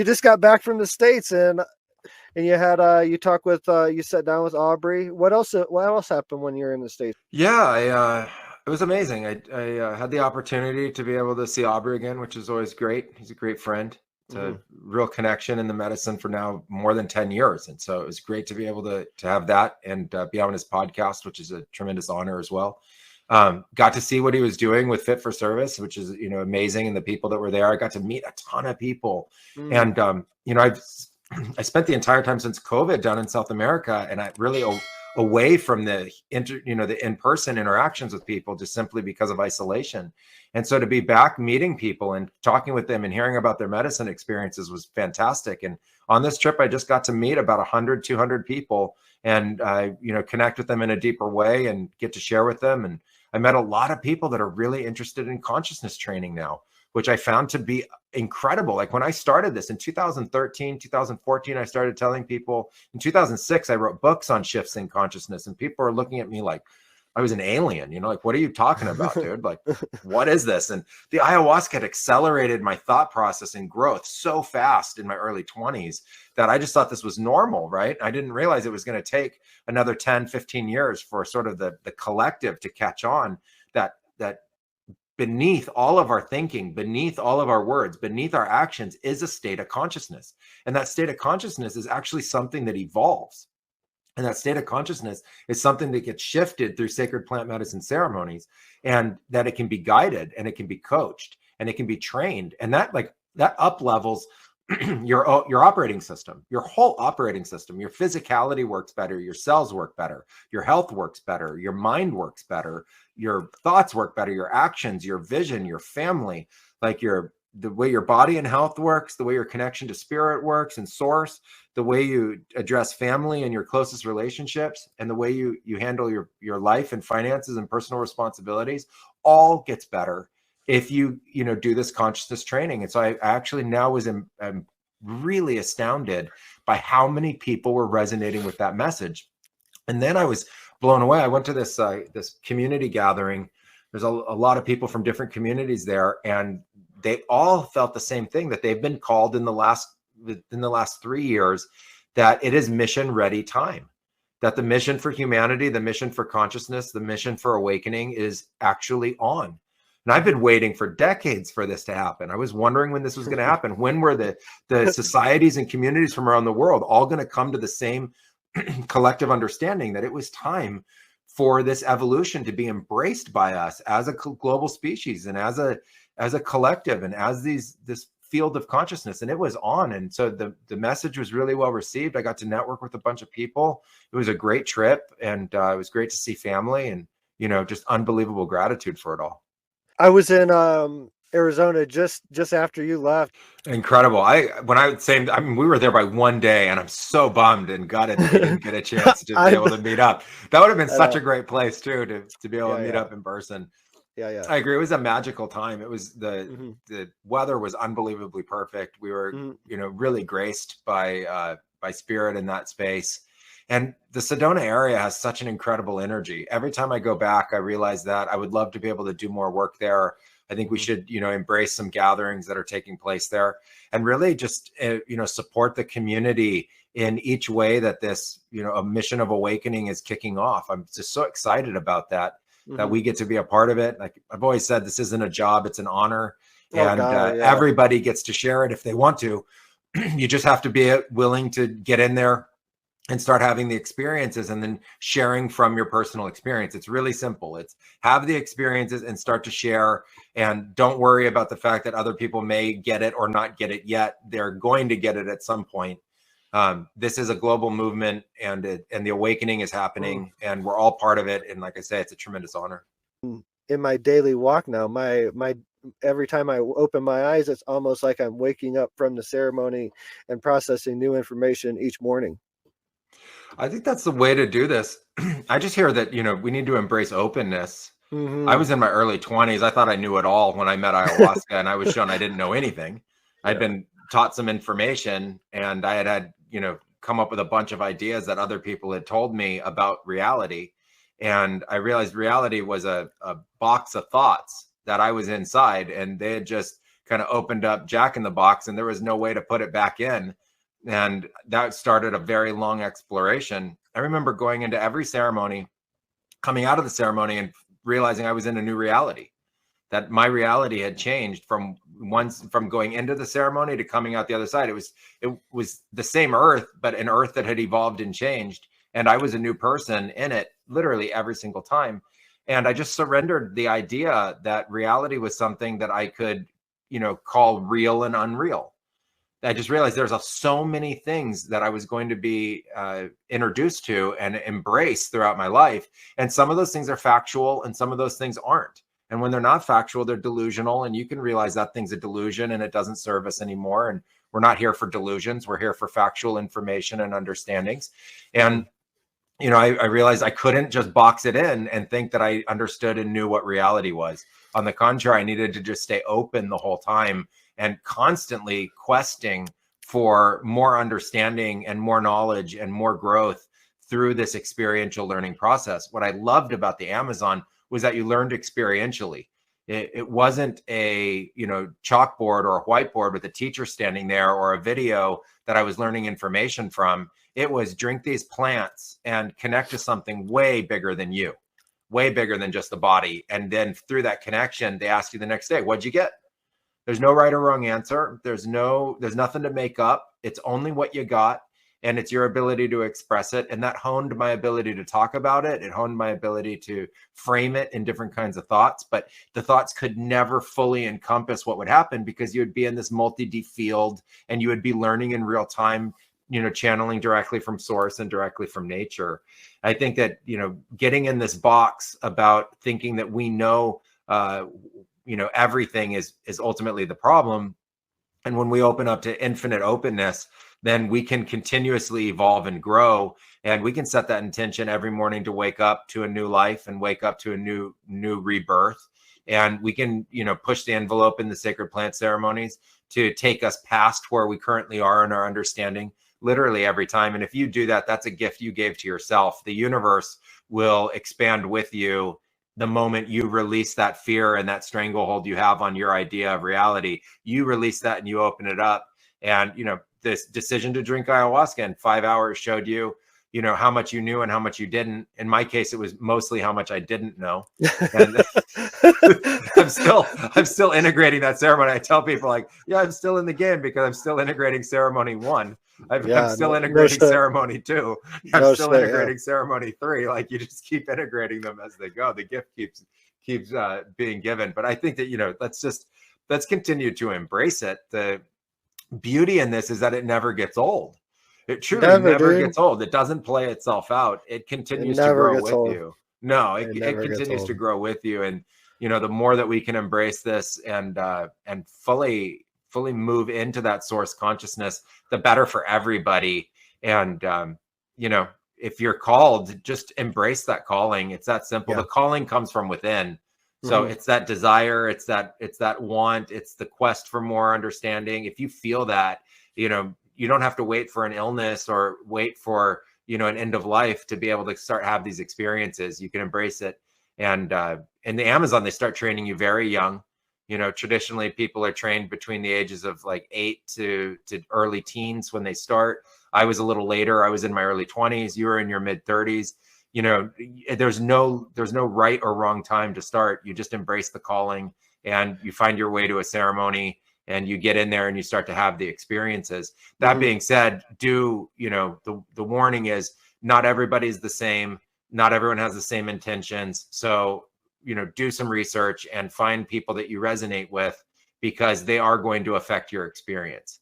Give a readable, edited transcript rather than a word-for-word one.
you just got back from the States, and you had you talked with you sat down with Aubrey. What else happened when you were in the States? Yeah, it was amazing. I had the opportunity to be able to see Aubrey again, which is always great. He's a great friend. It's a real connection in the medicine for now more than 10 years. And so it was great to be able to have that and be on his podcast, which is a tremendous honor as well. Got to see what he was doing with Fit for Service, which is, amazing. And the people that were there, I got to meet a ton of people. And, I spent the entire time since COVID down in South America, and I really away from the in-person interactions with people just simply because of isolation. And so to be back meeting people and talking with them and hearing about their medicine experiences was fantastic. And on this trip, I just got to meet about 100, 200 people and, connect with them in a deeper way and get to share with them. And I met a lot of people that are really interested in consciousness training now, which I found to be incredible. Like when I started this in 2013, 2014, I started telling people. In 2006, I wrote books on shifts in consciousness, and people are looking at me like I was an alien, like, what are you talking about, dude? Like, what is this? And the ayahuasca had accelerated my thought process and growth so fast in my early 20s that I just thought this was normal, right? I didn't realize it was going to take another 10, 15 years for sort of the collective to catch on that beneath all of our thinking, beneath all of our words, beneath our actions is a state of consciousness. And that state of consciousness is actually something that evolves. And that state of consciousness is something that gets shifted through sacred plant medicine ceremonies, and that it can be guided and it can be coached and it can be trained. And that up levels your operating system, your whole operating system. Your physicality works better, your cells work better, your health works better, your mind works better, your thoughts work better, your actions, your vision, your family, like the way your body and health works, the way your connection to spirit works and source, the way you address family and your closest relationships, and the way you handle your life and finances and personal responsibilities all gets better if you do this consciousness training. And so I actually now I'm really astounded by how many people were resonating with that message. And then I was blown away. I went to this community gathering. There's a lot of people from different communities there, and they all felt the same thing, that they've been called in the last 3 years, that it is mission ready time, that the mission for humanity, the mission for consciousness, the mission for awakening is actually on. And I've been waiting for decades for this to happen. I was wondering when this was going to happen. When were the societies and communities from around the world all going to come to the same collective understanding that it was time for this evolution to be embraced by us as a global species and as a collective and as this field of consciousness? And it was on. And so the message was really well received. I got to network with a bunch of people. It was a great trip, and it was great to see family, and just unbelievable gratitude for it all. I was in Arizona just after you left. Incredible. We were there by one day, and I'm so bummed and gutted that we didn't get a chance to be able to meet up. That would have been such a great place too, to be able to meet up in person. Yeah. I agree. It was a magical time. It was the weather was unbelievably perfect. We were, really graced by spirit in that space. And the Sedona area has such an incredible energy. Every time I go back, I realize that I would love to be able to do more work there. I think we should, embrace some gatherings that are taking place there, and really just, support the community in each way that this, a mission of awakening is kicking off. I'm just so excited about that, that we get to be a part of it. Like I've always said, this isn't a job, it's an honor. Everybody gets to share it if they want to. You just have to be willing to get in there and start having the experiences and then sharing from your personal experience. It's really simple. It's have the experiences and start to share, and don't worry about the fact that other people may get it or not get it yet. They're going to get it at some point. This is a global movement, and the awakening is happening, and we're all part of it. And like I say, it's a tremendous honor. In my daily walk now, my every time I open my eyes, it's almost like I'm waking up from the ceremony and processing new information each morning. I think that's the way to do this. I just hear that, we need to embrace openness. I was in my early 20s. I thought I knew it all when I met ayahuasca, and I was shown I didn't know anything. I'd been taught some information, and I had, come up with a bunch of ideas that other people had told me about reality. And I realized reality was a box of thoughts that I was inside, and they had just kind of opened up Jack in the Box, and there was no way to put it back in. And that started a very long exploration. I remember going into every ceremony, coming out of the ceremony and realizing I was in a new reality, that my reality had changed from going into the ceremony to coming out the other side. It was the same earth, but an earth that had evolved and changed. And I was a new person in it literally every single time. And I just surrendered the idea that reality was something that I could, call real and unreal. I just realized there's so many things that I was going to be introduced to and embrace throughout my life. And some of those things are factual and some of those things aren't. And when they're not factual, they're delusional. And you can realize that thing's a delusion and it doesn't serve us anymore. And we're not here for delusions. We're here for factual information and understandings. And, I realized I couldn't just box it in and think that I understood and knew what reality was. On the contrary, I needed to just stay open the whole time and constantly questing for more understanding and more knowledge and more growth through this experiential learning process. What I loved about the Amazon was that you learned experientially. It wasn't a chalkboard or a whiteboard with a teacher standing there or a video that I was learning information from. It was drink these plants and connect to something way bigger than you, way bigger than just the body. And then through that connection, they ask you the next day, what'd you get? There's no right or wrong answer. There's nothing to make up. It's only what you got. And it's your ability to express it. And that honed my ability to talk about it. It honed my ability to frame it in different kinds of thoughts. But the thoughts could never fully encompass what would happen because you would be in this multi-D field and you would be learning in real time, channeling directly from source and directly from nature. I think that, getting in this box about thinking that we know, everything is ultimately the problem. And when we open up to infinite openness, then we can continuously evolve and grow. And we can set that intention every morning to wake up to a new life and wake up to a new rebirth. And we can, push the envelope in the sacred plant ceremonies to take us past where we currently are in our understanding, literally every time. And if you do that, that's a gift you gave to yourself. The universe will expand with you the moment you release that fear and that stranglehold you have on your idea of reality. You release that and you open it up. And, this decision to drink ayahuasca in 5 hours showed you, how much you knew and how much you didn't. In my case, it was mostly how much I didn't know. And I'm still integrating that ceremony. I tell people I'm still in the game because I'm still integrating ceremany 1. I'm still integrating ceremony 2. I'm still integrating ceremony 3. You just keep integrating them as they go. The gift keeps being given. But I think that, let's continue to embrace it. The beauty in this is that it never gets old. It truly never gets old. It doesn't play itself out. It continues to grow with you. No, it continues to grow with you. And, the more that we can embrace this and fully move into that source consciousness, the better for everybody. And, if you're called, just embrace that calling. It's that simple. Yeah. The calling comes from within. So it's that desire, it's that want, it's the quest for more understanding. If you feel that, you don't have to wait for an illness or wait for, an end of life to be able to have these experiences. You can embrace it. And in the Amazon, they start training you very young. Traditionally people are trained between the ages of 8 to early teens when they start. I was a little later. I was in my early 20s. You were in your mid 30s. There's no right or wrong time to start. You just embrace the calling and you find your way to a ceremony and you get in there and you start to have the experiences. That being said, the warning is not everybody's the same. Not everyone has the same intentions. So, do some research and find people that you resonate with because they are going to affect your experience.